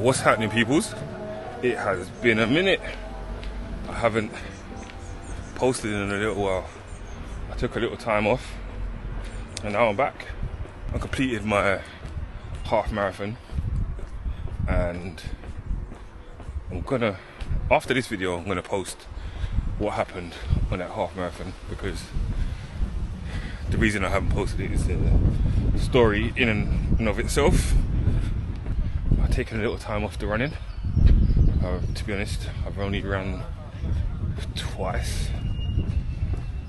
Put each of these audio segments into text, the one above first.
What's happening, peoples? It has been a minute. I haven't posted in a little while. I took a little time off and now I'm back. I completed my half marathon and after this video I'm gonna post what happened on that half marathon, because the reason I haven't posted it is a story in and of itself. I've taken a little time off the running. To be honest, I've only run twice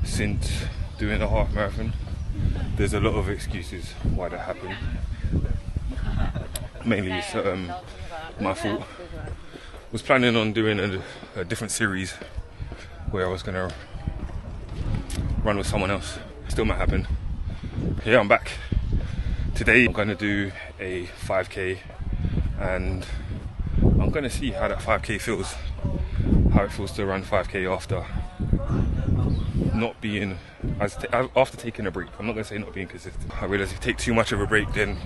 since doing the half marathon. There's a lot of excuses why that happened. Mainly it's my fault. I was planning on doing a different series where I was going to run with someone else. Still might happen. Here I'm back. Today I'm going to do a 5k and I'm going to see how that 5k feels. How it feels to run 5k after after taking a break. I'm not going to say not being consistent. I realise if you take too much of a break, then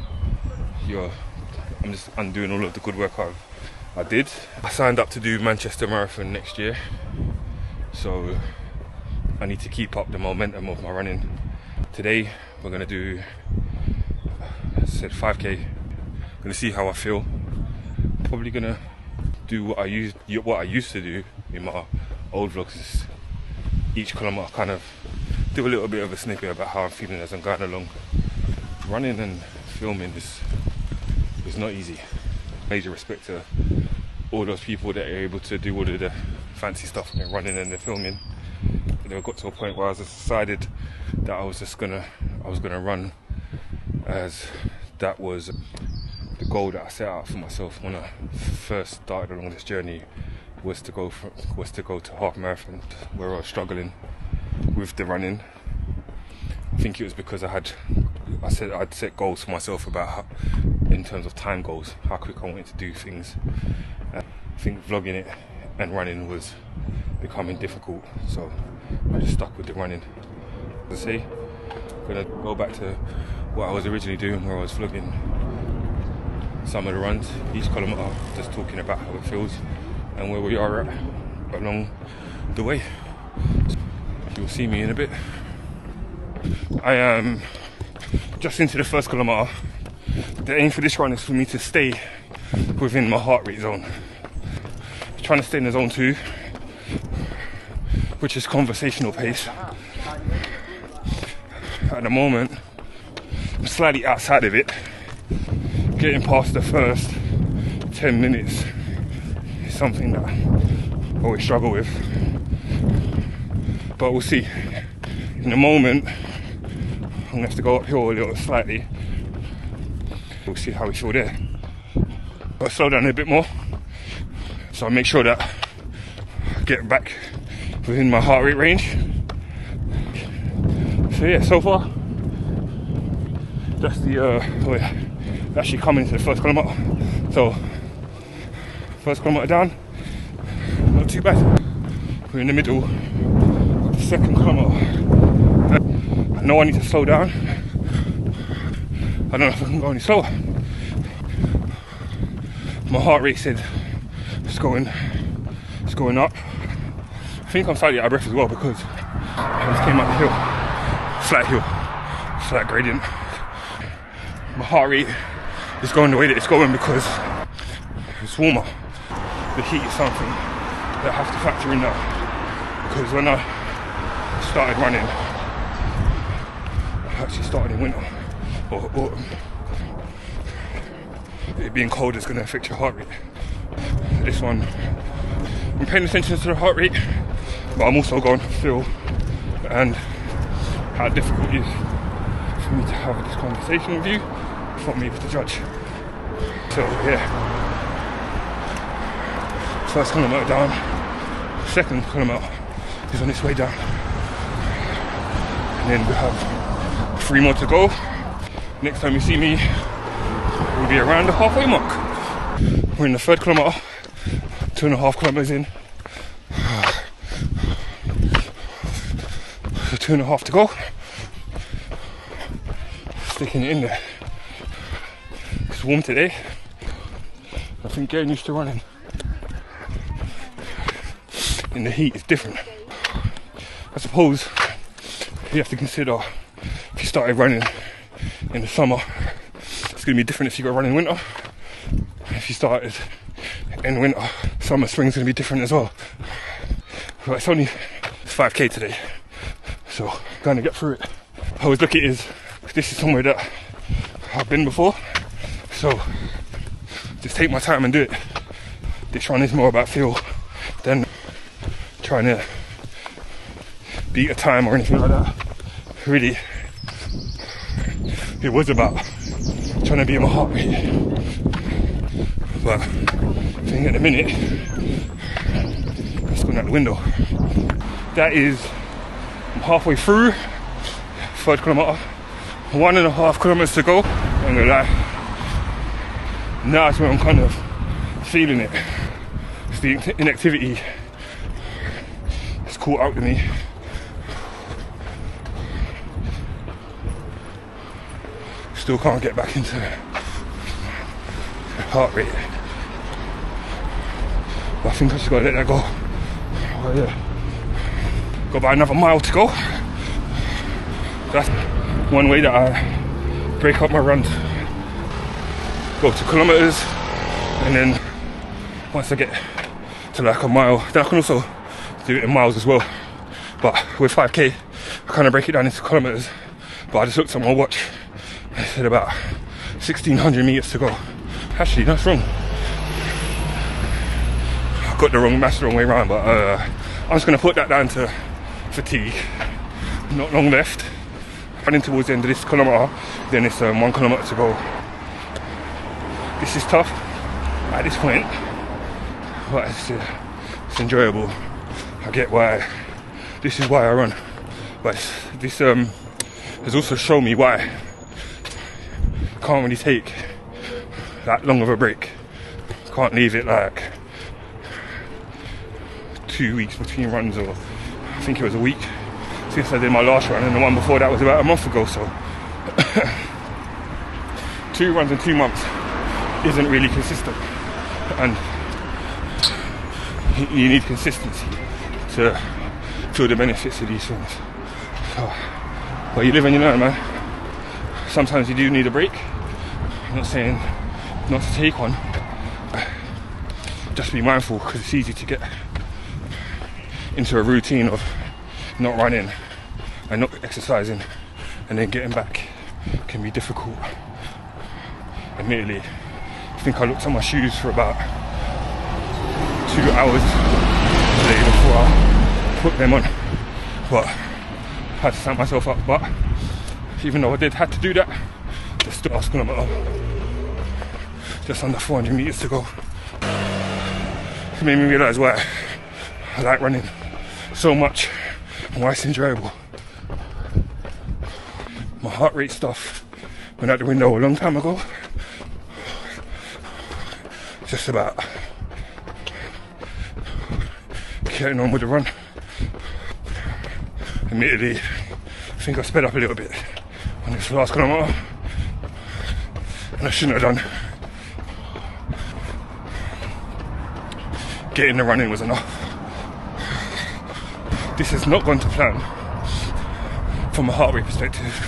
I'm just undoing all of the good work I did. I signed up to do Manchester Marathon next year, so I need to keep up the momentum of my running. Today we're going to do, as I said, 5k. I'm going to see how I feel. Probably going to do what I used to do in my old vlogs. Each kilometre kind of do a little bit of a snippet about how I'm feeling as I'm going along. Running and filming is not easy. Major respect to all those people that are able to do all of the fancy stuff and running and the filming. But I got to a point where I just decided that I was gonna run, as that was the goal that I set out for myself when I first started along this journey, was to go to half marathon, where I was struggling with the running. I think it was because I'd set goals for myself about in terms of time goals, how quick I wanted to do things. I think vlogging it and running was becoming difficult, so I just stuck with the running. As I say, I'm gonna go back to what I was originally doing, where I was vlogging some of the runs, each kilometre, just talking about how it feels and where we are at along the way. You'll see me in a bit. I am just into the first kilometre. The aim for this run is for me to stay within my heart rate zone. I'm trying to stay in the zone 2, which is conversational pace. At the moment, I'm slightly outside of it. Getting past the first 10 minutes is something that I always struggle with. But we'll see. In a moment, I'm going to have to go uphill a little slightly. We'll see how we feel there. But slow down a bit more, so I make sure that I get back within my heart rate range. So yeah, so far that's actually coming to the first kilometre. So first kilometre down, not too bad. We're in the middle of the second kilometre. I know I need to slow down. I don't know if I can go any slower. My heart rate said it's going up. I think I'm slightly out of breath as well, because I just came up the hill, flat gradient. My heart rate is going the way that it's going because it's warmer. The heat is something that I have to factor in now, because when I started running, I actually started in winter or autumn. It being cold is going to affect your heart rate. This one, I'm paying attention to the heart rate, but I'm also going to feel and how difficult it is for me to have this conversation with you before I'm able to judge. So yeah, first kilometre down, second kilometre is on its way down, and then we have 3 more to go. Next time you see me, we'll be around the halfway mark. We're in the third kilometre, 2.5 kilometres in. So 2.5 to go. Sticking it in there. It's warm today. think getting used to running in the heat is different. I suppose you have to consider if you started running in the summer, it's going to be different if you go running in winter. If you started in winter, summer, spring's going to be different as well. But it's only 5k today, so I'm going to get through it. I always look at it as this is somewhere that I've been before, so just take my time and do it. This run is more about feel than trying to beat a time or anything like that. Really, it was about trying to beat my heart rate. But I think at the minute, it's gone out the window. That is, I'm halfway through, 3rd kilometre, 1.5 kilometres to go. I'm gonna lie. Now it's when I'm kind of feeling it. It's the inactivity. It's caught up with me. Still can't get back into heart rate. But I think I just gotta let that go. Oh yeah. Got about another mile to go. That's one way that I break up my runs. Go to kilometres, and then once I get to like a mile, then I can also do it in miles as well. But with 5k, I kind of break it down into kilometres. But I just looked at my watch. I said about 1,600 meters to go. Actually, that's wrong. I got the wrong maths the wrong way around, but I'm just going to put that down to fatigue. Not long left. Running towards the end of this kilometre, then it's 1 kilometre to go. This is tough at this point, but it's enjoyable. I get why. This is why I run. But this has also shown me why I can't really take that long of a break. Can't leave it like 2 weeks between runs, or I think it was a week since I did my last run, and the one before that was about a month ago. So 2 runs in 2 months isn't really consistent, and you need consistency to feel the benefits of these things. So, but you live and you learn, man. Sometimes you do need a break. I'm not saying not to take one. Just be mindful, because it's easy to get into a routine of not running and not exercising, and then getting back can be difficult. Admittedly, I think I looked at my shoes for about 2 hours today before I put them on, but I had to stand myself up. But even though I had to do that, there's still a kilometre, just under 400 meters to go. It made me realise why I like running so much and why it's enjoyable. My heart rate stuff went out the window a long time ago. It's just about getting on with the run. Admittedly, I think I sped up a little bit on this last kilometre, and I shouldn't have done. Getting the run in was enough. This has not gone to plan from a heart rate perspective,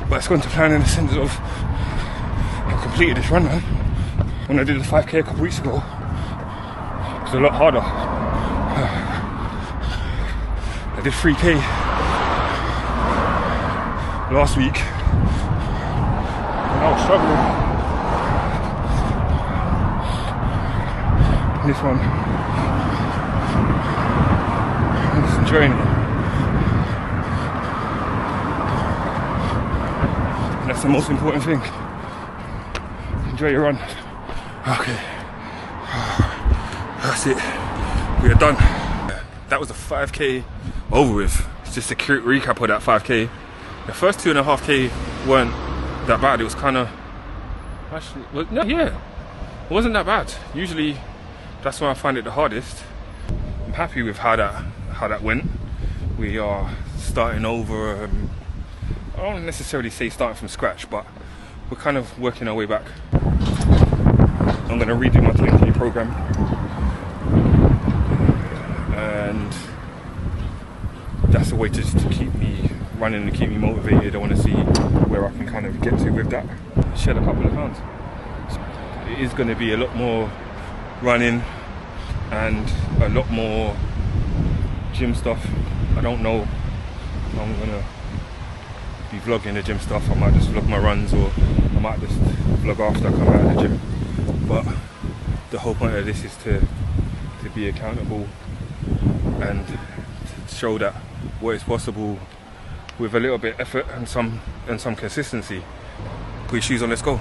but it's gone to plan in the sense of I completed this run, man. When I did the 5k a couple weeks ago, it was a lot harder. I did 3k last week and I was struggling. And this one, I'm just enjoying it. And that's the most important thing. Enjoy your run. Okay, that's it. We are done. That was the 5k over with. It's just a quick recap of that 5k. The first 2.5k weren't that bad. It was kind of actually, well, no, yeah, it wasn't that bad. Usually, that's when I find it the hardest. I'm happy with how that went. We are starting over. I don't necessarily say starting from scratch, but we're kind of working our way back. going to redo my 10K program, and that's a way to keep me running and keep me motivated. I want to see where I can kind of get to with that. Shed a couple of pounds. So it is going to be a lot more running and a lot more gym stuff. I don't know if I'm going to be vlogging the gym stuff. I might just vlog my runs, or I might just vlog after I come out of the gym. But the whole point of this is to be accountable and to show that what is possible with a little bit of effort and some consistency. Put your shoes on, let's go.